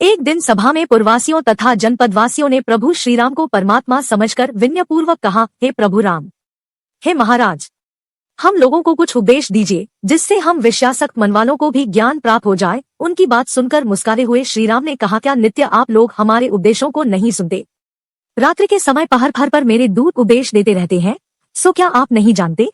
एक दिन सभा में पुरवासियों तथा जनपदवासियों ने प्रभु श्रीराम को परमात्मा समझकर विनयपूर्वक कहा, हे प्रभु राम, हे महाराज, हम लोगों को कुछ उपदेश दीजिए जिससे हम विश्वासक मन वालों को भी ज्ञान प्राप्त हो जाए। उनकी बात सुनकर मुस्कुराते हुए श्रीराम ने कहा, क्या नित्य आप लोग हमारे उपदेशों को नहीं सुनते? रात्रि के समय पहर पहर पर मेरे दूत उपदेश देते रहते हैं, सो क्या आप नहीं जानते?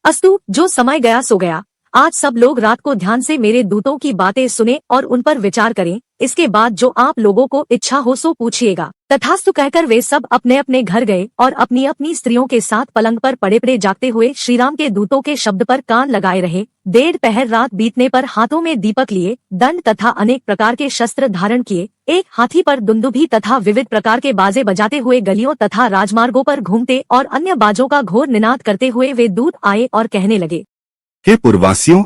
अस्तु, जो समय गया सो गया। आज सब लोग रात को ध्यान से मेरे दूतों की बातें सुने और उन पर विचार करें। इसके बाद जो आप लोगों को इच्छा हो सो पूछिएगा। तथास्तु कहकर वे सब अपने अपने घर गए और अपनी अपनी स्त्रियों के साथ पलंग पर पड़े पड़े जागते हुए श्रीराम के दूतों के शब्द पर कान लगाए रहे। 1.5 पहर रात बीतने पर हाथों में दीपक लिए, दंड तथा अनेक प्रकार के शस्त्र धारण किए, एक हाथी पर दुंदुभी तथा विविध प्रकार के बाजे बजाते हुए गलियों तथा राजमार्गों पर घूमते और अन्य बाजों का घोर निनाद करते हुए वे दूत आए और कहने लगे, हे पुरवासियों,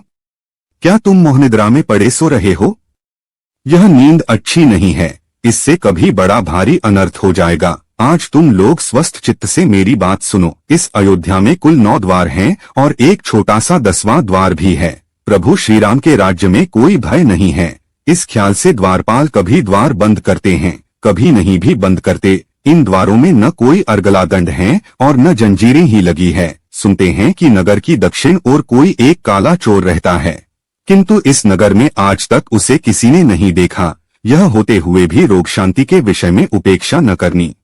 क्या तुम मोहनिद्रा में पड़े सो रहे हो? यह नींद अच्छी नहीं है, इससे कभी बड़ा भारी अनर्थ हो जाएगा। आज तुम लोग स्वस्थ चित्त से मेरी बात सुनो। इस अयोध्या में कुल 9 द्वार हैं और एक छोटा सा 10वां द्वार भी है। प्रभु श्रीराम के राज्य में कोई भय नहीं है। इस ख्याल से द्वारपाल कभी द्वार बंद करते हैं, कभी नहीं भी बंद करते। इन द्वारों में न कोई अर्गला दंड है और न जंजीरें ही लगी है। सुनते हैं कि नगर की दक्षिण ओर कोई एक काला चोर रहता है, किंतु इस नगर में आज तक उसे किसी ने नहीं देखा। यह होते हुए भी रोग शांति के विषय में उपेक्षा न करनी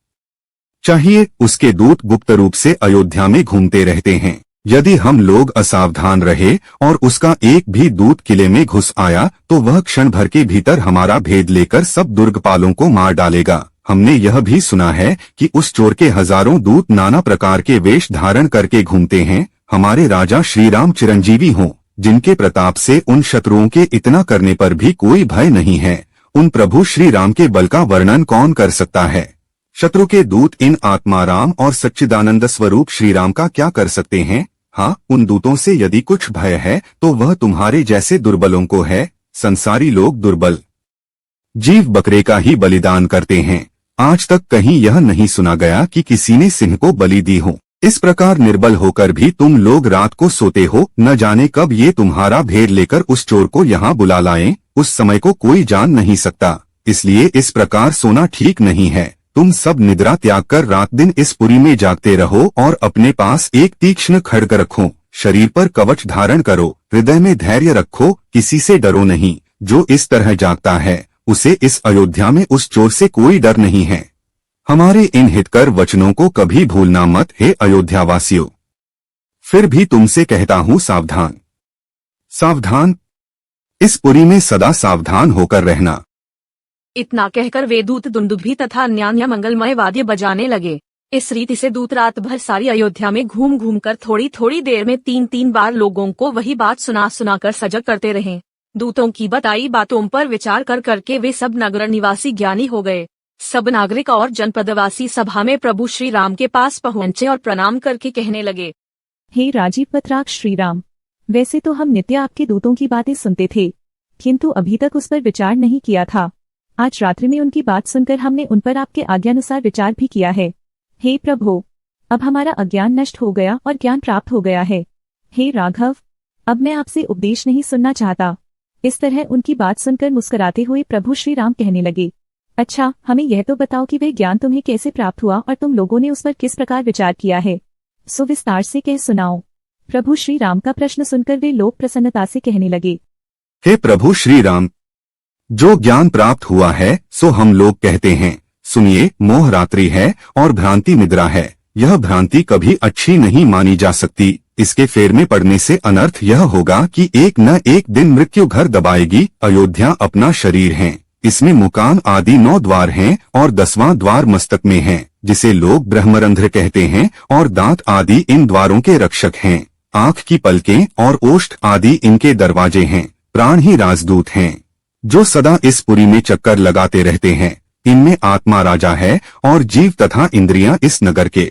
चाहिए। उसके दूत गुप्त रूप से अयोध्या में घूमते रहते हैं। यदि हम लोग असावधान रहे और उसका एक भी दूत किले में घुस आया तो वह क्षण भर के भीतर हमारा भेद लेकर सब दुर्गपालों को मार डालेगा। हमने यह भी सुना है कि उस चोर के हजारों दूत नाना प्रकार के वेश धारण करके घूमते हैं। हमारे राजा श्रीराम चिरंजीवी हों, जिनके प्रताप से उन शत्रुओं के इतना करने पर भी कोई भय नहीं है, उन प्रभु श्री राम के बल का वर्णन कौन कर सकता है? शत्रु के दूत इन आत्माराम और सच्चिदानंद स्वरूप श्री राम का क्या कर सकते हैं? हाँ, उन दूतों से यदि कुछ भय है तो वह तुम्हारे जैसे दुर्बलों को है। संसारी लोग दुर्बल जीव बकरे का ही बलिदान करते हैं। आज तक कहीं यह नहीं सुना गया कि किसी ने सिंह को बलि दी हो। इस प्रकार निर्बल होकर भी तुम लोग रात को सोते हो। न जाने कब ये तुम्हारा भेद लेकर उस चोर को यहाँ बुला लाएं। उस समय को कोई जान नहीं सकता, इसलिए इस प्रकार सोना ठीक नहीं है। तुम सब निद्रा त्याग कर रात दिन इस पुरी में जागते रहो और अपने पास एक तीक्ष्ण खड्ग रखो। शरीर पर कवच धारण करो, हृदय में धैर्य रखो, किसी से डरो नहीं। जो इस तरह जागता है उसे इस अयोध्या में उस चोर से कोई डर नहीं है। हमारे इन हितकर वचनों को कभी भूलना मत, हे अयोध्यावासियों। फिर भी तुमसे कहता हूँ, सावधान सावधान, इस पुरी में सदा सावधान होकर रहना। इतना कहकर वे दूत दुंदुभी तथा अन्य मंगलमय वाद्य बजाने लगे। इस रीति से दूत रात भर सारी अयोध्या में घूम घूम कर थोड़ी थोड़ी देर में 3-3 बार लोगों को वही बात सुना सुना कर सजग करते रहे। दूतों की बताई बातों पर विचार कर करके वे सब नगर निवासी ज्ञानी हो गए। सब नागरिक और जनपदवासी सभा में प्रभु श्री राम के पास पहुंचे और प्रणाम करके कहने लगे, हे राजीव पत्राक्ष श्री राम, वैसे तो हम नित्य आपके दूतों की बातें सुनते थे, किंतु अभी तक उस पर विचार नहीं किया था। आज रात्रि में उनकी बात सुनकर हमने उन पर आपके आज्ञानुसार विचार भी किया है। हे प्रभु, अब हमारा अज्ञान नष्ट हो गया और ज्ञान प्राप्त हो गया है। हे राघव, अब मैं आपसे उपदेश नहीं सुनना चाहता। इस तरह उनकी बात सुनकर मुस्कुराते हुए प्रभु श्री राम कहने लगे, अच्छा, हमें यह तो बताओ कि वह ज्ञान तुम्हें कैसे प्राप्त हुआ और तुम लोगों ने उस पर किस प्रकार विचार किया है। सो विस्तार से कह सुनाओ। प्रभु श्री राम का प्रश्न सुनकर वे लोग प्रसन्नता से कहने लगे, हे प्रभु श्री राम, जो ज्ञान प्राप्त हुआ है सो हम लोग कहते हैं। सुनिए, मोह रात्रि है और भ्रांति निद्रा है। यह भ्रांति कभी अच्छी नहीं मानी जा सकती। इसके फेर में पड़ने से अनर्थ यह होगा कि एक न एक दिन मृत्यु घर दबाएगी। अयोध्या अपना शरीर है, इसमें मुकान आदि 9 द्वार हैं और 10वां द्वार मस्तक में है, जिसे लोग ब्रह्मरंध्र कहते हैं, और दांत आदि इन द्वारों के रक्षक हैं। आँख की पलकें और ओष्ठ आदि इनके दरवाजे हैं। प्राण ही राजदूत हैं, जो सदा इस पुरी में चक्कर लगाते रहते हैं। इनमें आत्मा राजा है और जीव तथा इंद्रियां इस नगर के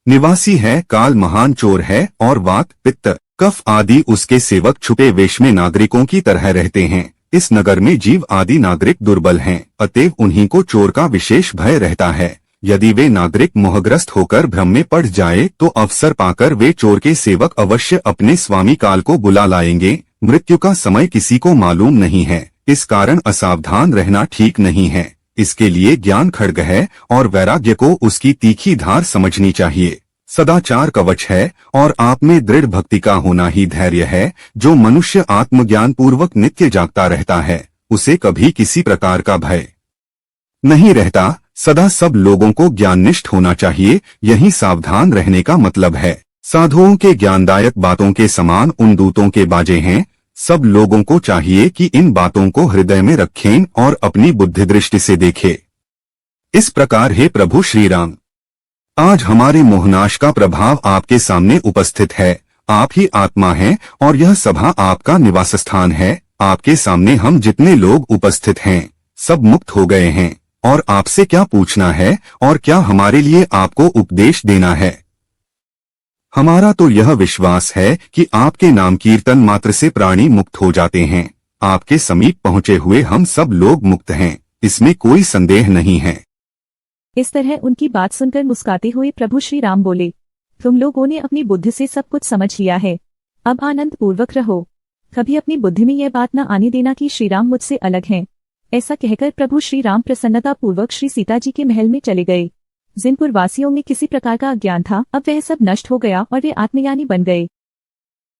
निवासी है। काल महान चोर है और वात, पित्त, कफ आदि उसके सेवक छुपे वेश में नागरिकों की तरह रहते हैं। इस नगर में जीव आदि नागरिक दुर्बल हैं, अतएव उन्हीं को चोर का विशेष भय रहता है। यदि वे नागरिक मोहग्रस्त होकर भ्रम में पड़ जाए तो अवसर पाकर वे चोर के सेवक अवश्य अपने स्वामी काल को बुला लाएंगे। मृत्यु का समय किसी को मालूम नहीं है, इस कारण असावधान रहना ठीक नहीं है। इसके लिए ज्ञान खड्ग है और वैराग्य को उसकी तीखी धार समझनी चाहिए। सदाचार कवच है और आप में दृढ़ भक्ति का होना ही धैर्य है। जो मनुष्य आत्मज्ञान पूर्वक नित्य जागता रहता है, उसे कभी किसी प्रकार का भय नहीं रहता। सदा सब लोगों को ज्ञाननिष्ठ होना चाहिए, यही सावधान रहने का मतलब है। साधुओं के ज्ञानदायक बातों के समान उन दूतों के बाजे हैं। सब लोगों को चाहिए कि इन बातों को हृदय में रखें और अपनी बुद्धि दृष्टि से देखें। इस प्रकार हे प्रभु श्री राम, आज हमारे मोहनाश का प्रभाव आपके सामने उपस्थित है। आप ही आत्मा हैं और यह सभा आपका निवास स्थान है। आपके सामने हम जितने लोग उपस्थित हैं, सब मुक्त हो गए हैं और आपसे क्या पूछना है और क्या हमारे लिए आपको उपदेश देना है। हमारा तो यह विश्वास है कि आपके नाम कीर्तन मात्र से प्राणी मुक्त हो जाते हैं। आपके समीप पहुंचे हुए हम सब लोग मुक्त हैं, इसमें कोई संदेह नहीं है। इस तरह उनकी बात सुनकर मुस्कुराते हुए प्रभु श्री राम बोले, तुम लोगों ने अपनी बुद्धि से सब कुछ समझ लिया है, अब आनंद पूर्वक रहो। कभी अपनी बुद्धि में यह बात न आने देना कि श्री राम मुझसे अलग हैं। ऐसा कहकर प्रभु श्री राम प्रसन्नता पूर्वक श्री सीता जी के महल में चले गए। जिन पुरवासियों में किसी प्रकार का अज्ञान था, अब वह सब नष्ट हो गया और वे आत्मज्ञानी बन गए।